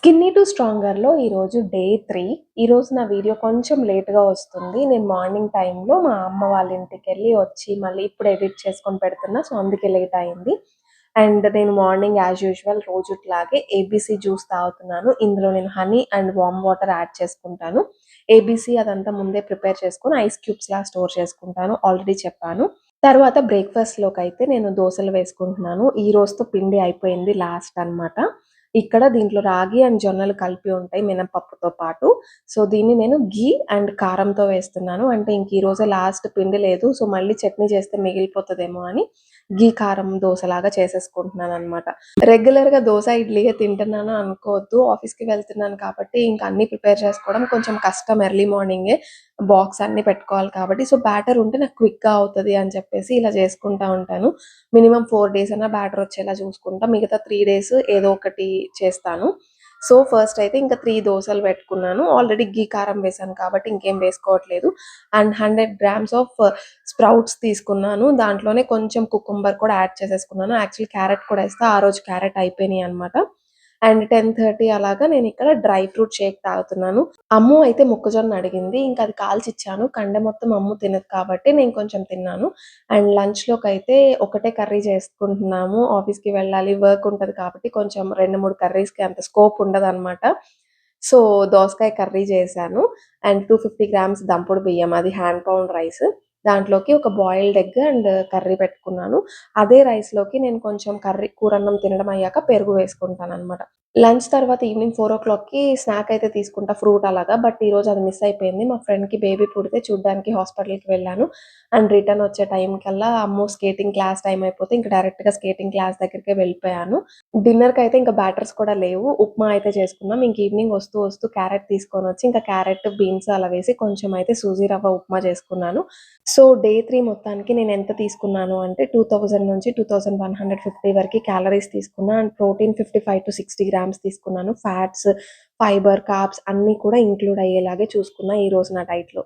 Skinny to స్ట్రాంగర్‌లో ఈరోజు day 3. ఈరోజు నా వీడియో కొంచెం లేట్‌గా వస్తుంది. నేను మార్నింగ్ టైంలో మా అమ్మ వాళ్ళ ఇంటికెళ్ళి వచ్చి మళ్ళీ ఇప్పుడు ఎడిట్ చేసుకొని పెడుతున్నా. సో, అందుకే లేట్ అయింది. అండ్ నేను మార్నింగ్ యాజ్ యూజువల్ రోజుట్లాగే ఏబీసీ జ్యూస్ తాగుతున్నాను. ఇందులో నేను honey and warm water add చేసుకుంటాను. ఏబీసీ అదంతా ముందే ప్రిపేర్ చేసుకొని ఐస్ క్యూబ్స్‌లా స్టోర్ చేసుకుంటాను. ఆల్రెడీ చెప్పాను. తర్వాత బ్రేక్‌ఫాస్ట్‌లోకైతే నేను దోసలు వేసుకుంటున్నాను. ఈ రోజుతో పిండి అయిపోయింది లాస్ట్ అనమాట. ఇక్కడ దీంట్లో రాగి అండ్ జొన్నలు కలిపి ఉంటాయి మినపప్పుతో పాటు. సో, దీన్ని నేను ఘీ అండ్ కారంతో వేస్తున్నాను. అంటే ఇంక ఈరోజే లాస్ట్ పిండి లేదు. సో, మళ్ళీ చట్నీ చేస్తే మిగిలిపోతదేమో అని ఘీ కారం దోసలాగా చేసేసుకుంటున్నాననమాట. రెగ్యులర్‌గా దోస, ఇడ్లీయే తింటున్నాను అనుకోవద్దు. ఆఫీస్‌కి వెళ్తున్నాను కాబట్టి ఇంక అన్నీ ప్రిపేర్ చేసుకోవడం కొంచెం కష్టం ఎర్లీ మార్నింగే. బాక్స్ అన్నీ పెట్టుకోవాలి కాబట్టి. సో, బ్యాటర్ ఉంటే నాకు క్విక్‌గా అవుతది అని చెప్పేసి ఇలా చేసుకుంటా ఉంటాను. మినిమమ్ 4 డేస్ అన్నా బ్యాటర్ వచ్చేలా చూసుకుంటా. మిగతా 3 డేస్ ఏదో ఒకటి చేస్తాను. సో, ఫస్ట్ అయితే ఇంకా 3 దోసలు పెట్టుకున్నాను. ఆల్రెడీ ఘీ కారం వేశాను కాబట్టి ఇంకేం వేసుకోవట్లేదు. అండ్ 100 గ్రామ్స్ ఆఫ్ స్ప్రౌట్స్ తీసుకున్నాను. దాంట్లోనే కొంచెం కుకుంబర్ కూడా యాడ్ చేసేసుకున్నాను. యాక్చువల్లీ క్యారెట్ కూడా ఏస్తా. ఆ రోజు క్యారెట్ అయిపోయినాయి అనమాట. అండ్ 10:30 అలాగా నేనిక్కడ డ్రై ఫ్రూట్ షేక్ తాగుతున్నాను. అమ్ము అయితే మొక్కజొన్న అడిగింది. ఇంక అది కాల్చిచ్చాను. కండ మొత్తం అమ్ము తినదు కాబట్టి నేను కొంచెం తిన్నాను. అండ్ లంచ్‌లోకైతే ఒకటే కర్రీ చేసుకుంటున్నాము. ఆఫీస్‌కి వెళ్ళాలి, వర్క్ ఉంటది కాబట్టి కొంచెం 2, 3 కర్రీస్‌కి అంత స్కోప్ ఉండదనమాట. సో, దోసకాయ కర్రీ చేశాను. అండ్ 250 గ్రామ్స్ దంపుడు బియ్యం అది హ్యాండ్ పౌండ్ రైస్. దాంట్లోకి ఒక బాయిల్డ్ ఎగ్ అండ్ కర్రీ పెట్టుకున్నాను. అదే రైస్‌లోకి నేను కొంచెం కూరన్నం తినడం అయ్యాక పెరుగు వేసుకుంటాననమాట. లంచ్ తర్వాత ఈవినింగ్ 4:00కి స్నాక్ అయితే తీసుకుంటా ఫ్రూట్ అలాగా. బట్ ఈరోజు అది మిస్ అయిపోయింది. మా ఫ్రెండ్‌కి బేబీ పుడితే చూడ్డానికి హాస్పిటల్‌కి వెళ్ళాను. అండ్ రిటర్న్ వచ్చే టైంకల్లా అమ్మో! స్కేటింగ్ క్లాస్ టైమ్ అయిపోతే ఇంక డైరెక్ట్‌గా స్కేటింగ్ క్లాస్ దగ్గరికే వెళ్ళిపోయాను. డిన్నర్‌కైతే ఇంక బ్యాటర్స్ కూడా లేవు. ఉప్మా అయితే చేసుకున్నాం. ఇంక ఈవినింగ్ వస్తూ వస్తూ క్యారెట్ తీసుకొనొచ్చి ఇంకా క్యారెట్, బీన్స్ అలా వేసి కొంచెం అయితే సూజీ రవ్వ ఉప్మా చేసుకున్నాను. సో, డే 3 మొత్తానికి నేనెంత తీసుకున్నాను అంటే 2000 నుంచి 2150 వరకి క్యాలరీస్ తీసుకున్నా. అండ్ ప్రోటీన్ 55-60 గ్రామ్స్ తీసుకున్నాను. ఫ్యాట్స్, ఫైబర్, కార్బ్స్ అన్నీ కూడా ఇంక్లూడ్ అయ్యేలాగే చూసుకున్నా ఈరోజు నా డైట్‌లో.